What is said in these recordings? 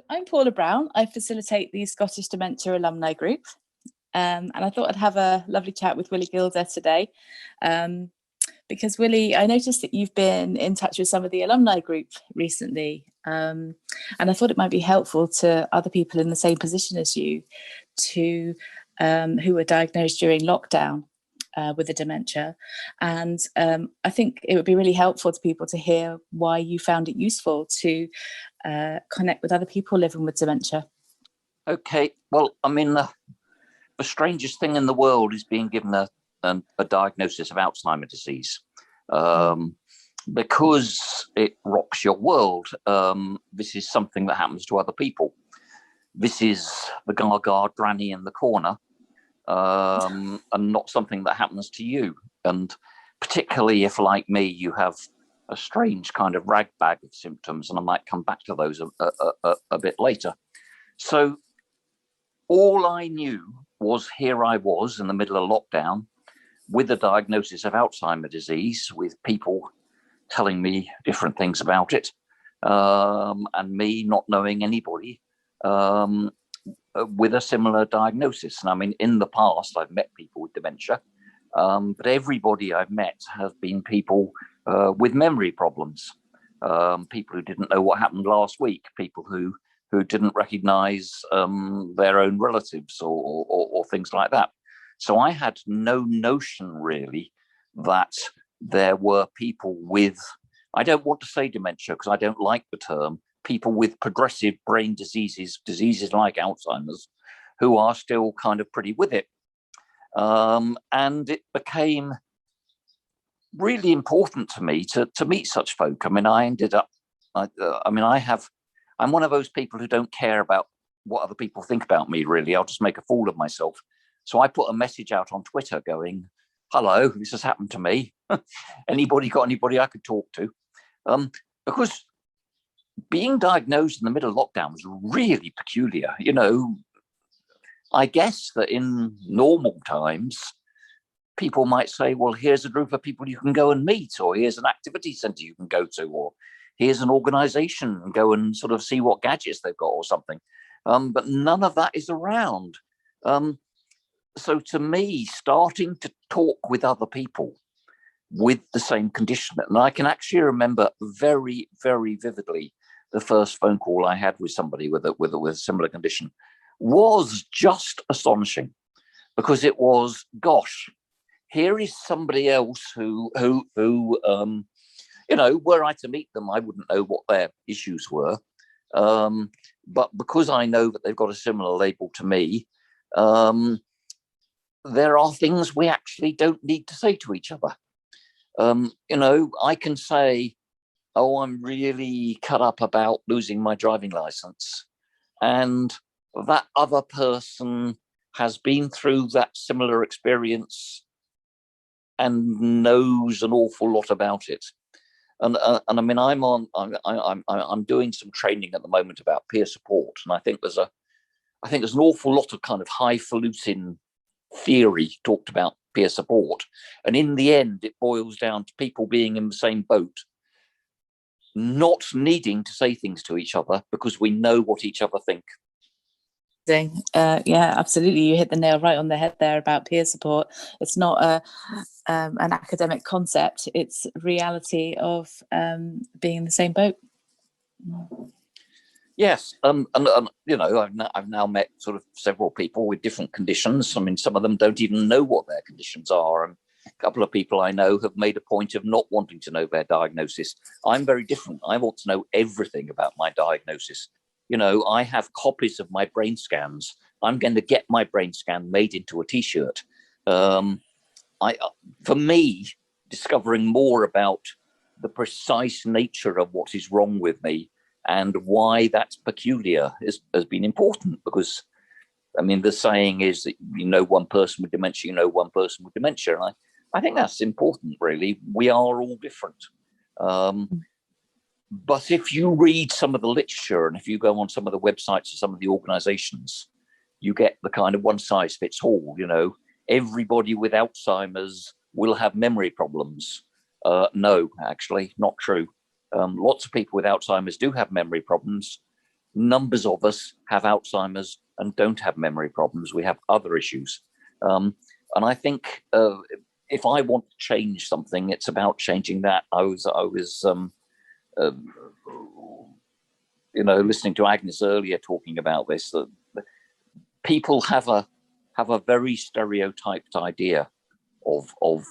I'm Paula Brown. I facilitate the Scottish Dementia Alumni group. And I thought I'd have a lovely chat with Willy Gilder today. Because Willy, I noticed that you've been in touch with some of the alumni group recently. And I thought it might be helpful to other people in the same position as you who were diagnosed during lockdown with a dementia. And I think it would be really helpful to people to hear why you found it useful to connect with other people living with dementia. Okay, well, I mean, the strangest thing in the world is being given a diagnosis of Alzheimer's disease, because it rocks your world. This is something that happens to other people. This is the Gaga granny in the corner, and not something that happens to you. And particularly if, like me, you have a strange kind of rag bag of symptoms, and I might come back to those a bit later. So all I knew was here I was in the middle of lockdown with a diagnosis of Alzheimer's disease, with people telling me different things about it, and me not knowing anybody with a similar diagnosis. And I mean, in the past, I've met people with dementia, but everybody I've met have been people with memory problems, people who didn't know what happened last week, people who didn't recognize their own relatives or things like that. So I had no notion really that there were people with, I don't want to say dementia because I don't like the term, people with progressive brain diseases like Alzheimer's, who are still kind of pretty with it. And it became really important to me to meet such folk. I mean, I ended up, I'm one of those people who don't care about what other people think about me, really. I'll just make a fool of myself. So I put a message out on Twitter going, hello, this has happened to me. Anybody got anybody I could talk to? Because being diagnosed in the middle of lockdown was really peculiar. You know, I guess that in normal times, people might say, well, here's a group of people you can go and meet, or here's an activity center you can go to, or here's an organization and go and sort of see what gadgets they've got or something. But none of that is around. So to me, starting to talk with other people with the same condition, and I can actually remember very, very vividly the first phone call I had with somebody with a similar condition, was just astonishing, because it was, gosh, here is somebody else who you know, were I to meet them, I wouldn't know what their issues were. But because I know that they've got a similar label to me, there are things we actually don't need to say to each other. You know, I can say, oh, I'm really cut up about losing my driving license. And that other person has been through that similar experience and knows an awful lot about it. And I mean, I'm doing some training at the moment about peer support, and I think there's an awful lot of kind of highfalutin theory talked about peer support, and in the end, it boils down to people being in the same boat, not needing to say things to each other because we know what each other think. Yeah, absolutely. You hit the nail right on the head there about peer support. It's not an academic concept. It's reality of being in the same boat. Yes, and you know, I've now met sort of several people with different conditions. I mean, some of them don't even know what their conditions are, and a couple of people I know have made a point of not wanting to know their diagnosis. I'm very different. I want to know everything about my diagnosis. You know, I have copies of my brain scans. I'm going to get my brain scan made into a T-shirt. For me, discovering more about the precise nature of what is wrong with me and why that's peculiar has been important, because, I mean, the saying is that you know one person with dementia, you know one person with dementia. And I think that's important, really. We are all different. But if you read some of the literature and if you go on some of the websites of some of the organizations, you get the kind of one size fits all. You know, everybody with Alzheimer's will have memory problems. No, actually, not true. Lots of people with Alzheimer's do have memory problems, numbers of us have Alzheimer's and don't have memory problems. We have other issues. And I think if I want to change something, it's about changing that. I was listening to Agnes earlier talking about this, that people have a very stereotyped idea of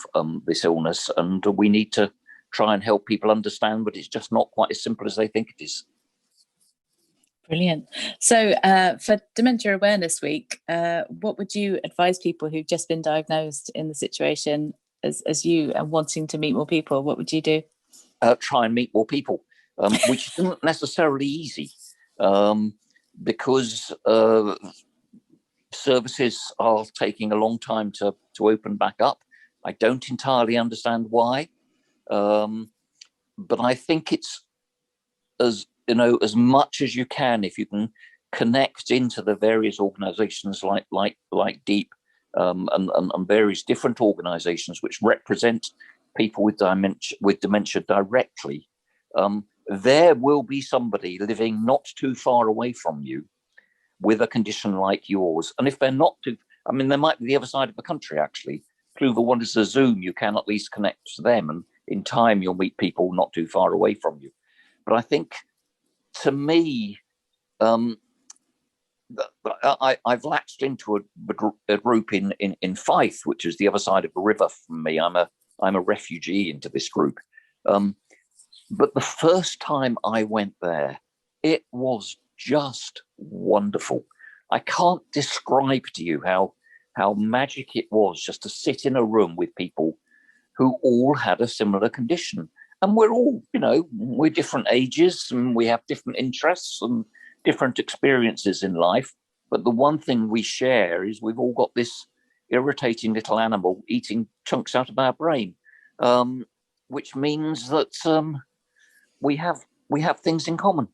this illness, and we need to try and help people understand, but it's just not quite as simple as they think it is. Brilliant. So for Dementia Awareness Week, what would you advise people who've just been diagnosed in the situation as you and wanting to meet more people? What would you do? Try and meet more people, which isn't necessarily easy, because services are taking a long time to open back up. I don't entirely understand why, but I think it's as much as you can, if you can connect into the various organisations like DEEP and various different organisations which represent people with dementia directly. There will be somebody living not too far away from you with a condition like yours. And if they're not too, they might be the other side of the country, actually. Through the wonders of Zoom, you can at least connect to them, and in time you'll meet people not too far away from you. But I think, to me, I've latched into a group in Fife, which is the other side of the river from me. I'm a refugee into this group. But the first time I went there, it was just wonderful. I can't describe to you how magic it was just to sit in a room with people who all had a similar condition. And we're all, we're different ages and we have different interests and different experiences in life. But the one thing we share is we've all got this irritating little animal eating chunks out of our brain, which means that we have things in common.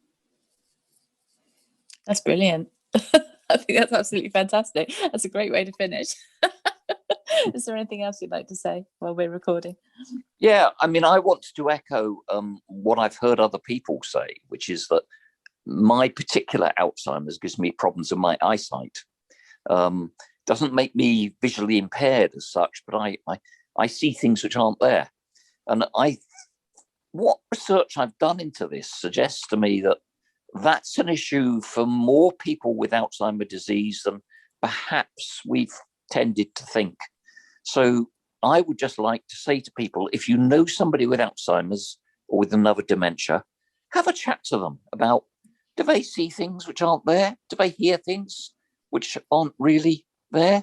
That's brilliant. I think that's absolutely fantastic. That's a great way to finish. Is there anything else you'd like to say while we're recording? Yeah, I want to echo what I've heard other people say, which is that my particular Alzheimer's gives me problems with my eyesight. Doesn't make me visually impaired as such, but I see things which aren't there. And what research I've done into this suggests to me that that's an issue for more people with Alzheimer's disease than perhaps we've tended to think. So I would just like to say to people, if you know somebody with Alzheimer's or with another dementia, have a chat to them about, do they see things which aren't there? Do they hear things which aren't really there?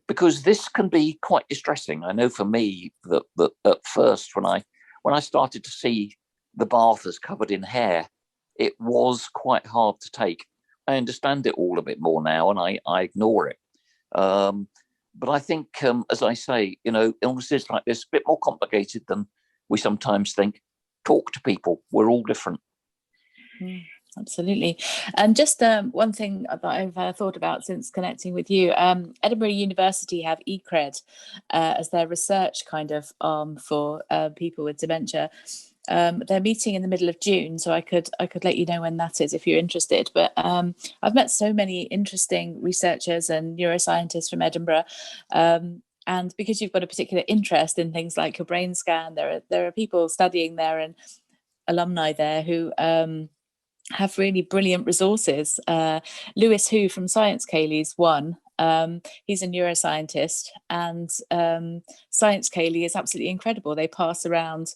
Because this can be quite distressing. I know for me that at first, when I started to see the bath as covered in hair, it was quite hard to take. I understand it all a bit more now, and I ignore it. But I think, as I say, illnesses like this, a bit more complicated than we sometimes think. Talk to people. We're all different. Absolutely. And just one thing that I've thought about since connecting with you, Edinburgh University have eCred as their research kind of arm for people with dementia. They're meeting in the middle of June, so I could let you know when that is if you're interested. But I've met so many interesting researchers and neuroscientists from Edinburgh, and because you've got a particular interest in things like your brain scan, there are people studying there and alumni there who have really brilliant resources. Lewis Hu from Science Kaylee's one. He's a neuroscientist, and Science Kaylee is absolutely incredible. They pass around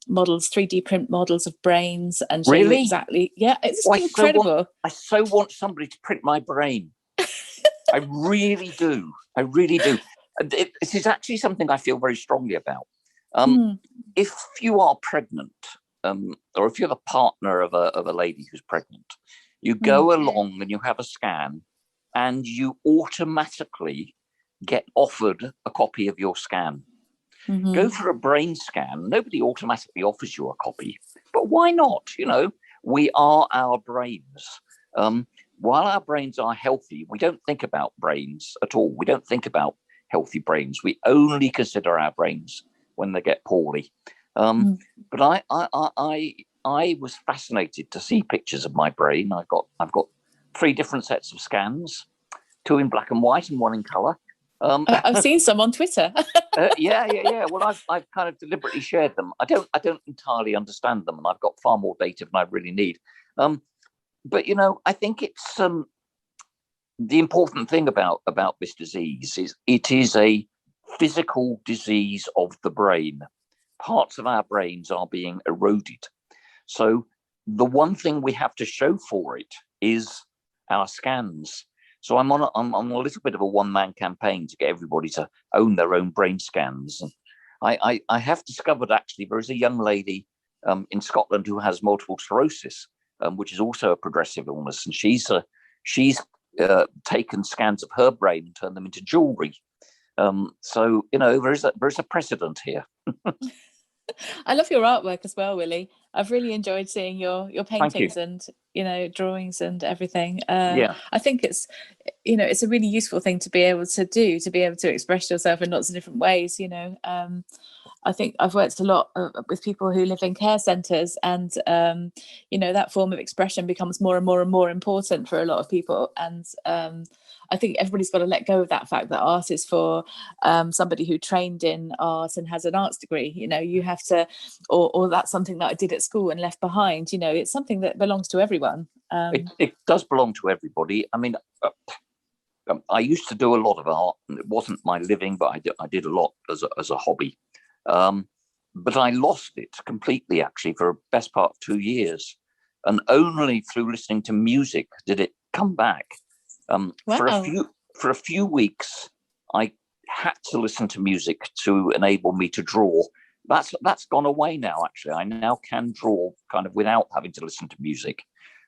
models, 3D print models of brains, and show you exactly. Yeah, it's incredible. I so want somebody to print my brain. I really do. I really do. This is actually something I feel very strongly about. If you are pregnant, or if you're the partner of a lady who's pregnant, you go along and you have a scan, and you automatically get offered a copy of your scan. Go for a brain scan. Nobody automatically offers you a copy, but why not? We are our brains. While our brains are healthy, we don't think about brains at all. We don't think about healthy brains. We only consider our brains when they get poorly. But I was fascinated to see pictures of my brain. I've got 3 different sets of scans, 2 in black and white and 1 in colour. I've seen some on Twitter. Yeah. Well, I've kind of deliberately shared them. I don't entirely understand them, and I've got far more data than I really need. But I think it's the important thing about this disease is it is a physical disease of the brain. Parts of our brains are being eroded. So the one thing we have to show for it is our scans. So I'm on a little bit of a one-man campaign to get everybody to own their own brain scans. And I have discovered, actually, there is a young lady in Scotland who has multiple sclerosis, which is also a progressive illness, and she's taken scans of her brain and turned them into jewelry. So there is a precedent here. I love your artwork as well, Willy. I've really enjoyed seeing your paintings and drawings and everything. I think it's it's a really useful thing to be able to do, to be able to express yourself in lots of different ways. I think I've worked a lot with people who live in care centres, and that form of expression becomes more and more and more important for a lot of people. And I think everybody's got to let go of that fact that art is for somebody who trained in art and has an arts degree. You have to, or that's something that I did at school and left behind. It's something that belongs to everyone. It does belong to everybody. I mean, I used to do a lot of art, and it wasn't my living, but I did a lot as a hobby. But I lost it completely, actually, for the best part of 2 years, and only through listening to music did it come back. Wow. For a few weeks, I had to listen to music to enable me to draw. That's gone away now. Actually, I now can draw kind of without having to listen to music.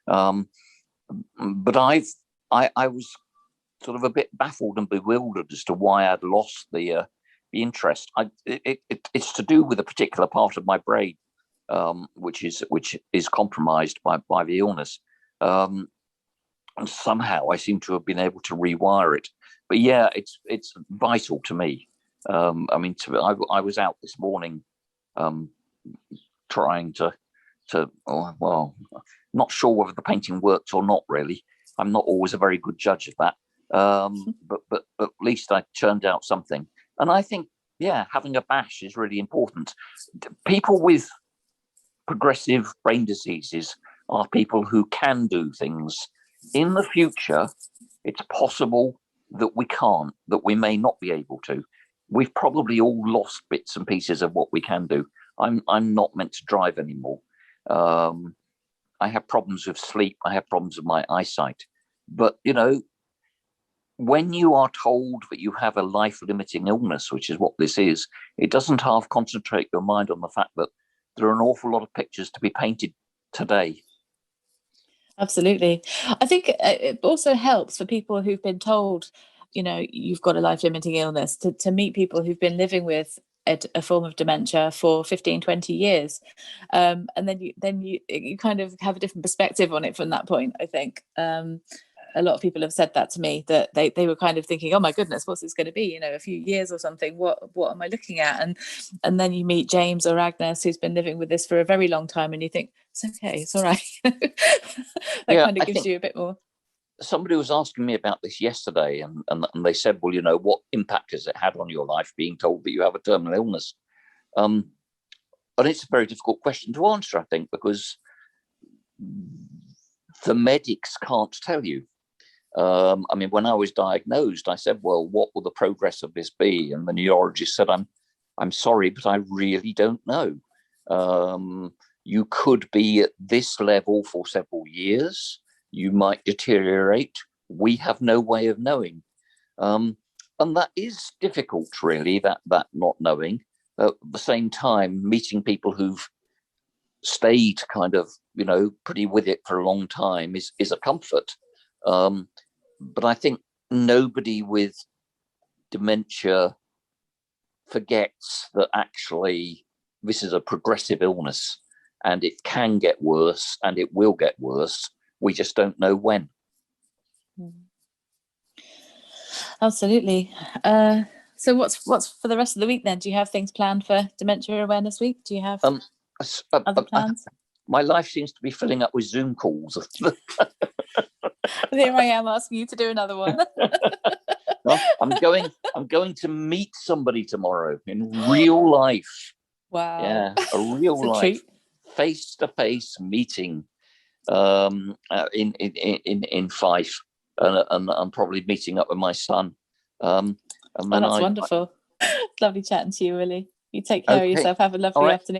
But I was sort of a bit baffled and bewildered as to why I'd lost the interest. It's to do with a particular part of my brain, which is compromised by the illness. And somehow I seem to have been able to rewire it. But yeah, it's vital to me. I was out this morning trying to not sure whether the painting worked or not, really. I'm not always a very good judge of that. But at least I churned out something. And I think, having a bash is really important. People with progressive brain diseases are people who can do things. In the future, it's possible that we can't, that we may not be able to. We've probably all lost bits and pieces of what we can do. I'm not meant to drive anymore. I have problems with sleep. I have problems with my eyesight. But, when you are told that you have a life-limiting illness, which is what this is, it doesn't half concentrate your mind on the fact that there are an awful lot of pictures to be painted today. Absolutely. I think it also helps for people who've been told, you've got a life-limiting illness, to meet people who've been living with a form of dementia for 15, 20 years. And then you kind of have a different perspective on it from that point, I think. A lot of people have said that to me, that they were kind of thinking, oh my goodness, what's this going to be? A few years or something. What am I looking at? And then you meet James or Agnes, who's been living with this for a very long time, and you think, it's okay, it's all right. That kind of gives you a bit more. Somebody was asking me about this yesterday, and they said, well, what impact has it had on your life being told that you have a terminal illness? And it's a very difficult question to answer, I think, because the medics can't tell you. When I was diagnosed, I said, well, what will the progress of this be? And the neurologist said, I'm sorry, but I really don't know. You could be at this level for several years. You might deteriorate. We have no way of knowing. And that is difficult, really, that not knowing. At the same time, meeting people who've stayed kind of, pretty with it for a long time is a comfort. But I think nobody with dementia forgets that actually this is a progressive illness, and it can get worse, and it will get worse. We just don't know when. Absolutely. So what's for the rest of the week then? Do you have things planned for Dementia Awareness Week? Do you have other plans? my life seems to be filling up with Zoom calls. Here I am asking you to do another one. Well, I'm going to meet somebody tomorrow in real life. Wow. Yeah, a real life face-to-face meeting in Fife, and I'm probably meeting up with my son. And then that's wonderful. Lovely chatting to you, Willy. You take care of yourself. Have a lovely afternoon.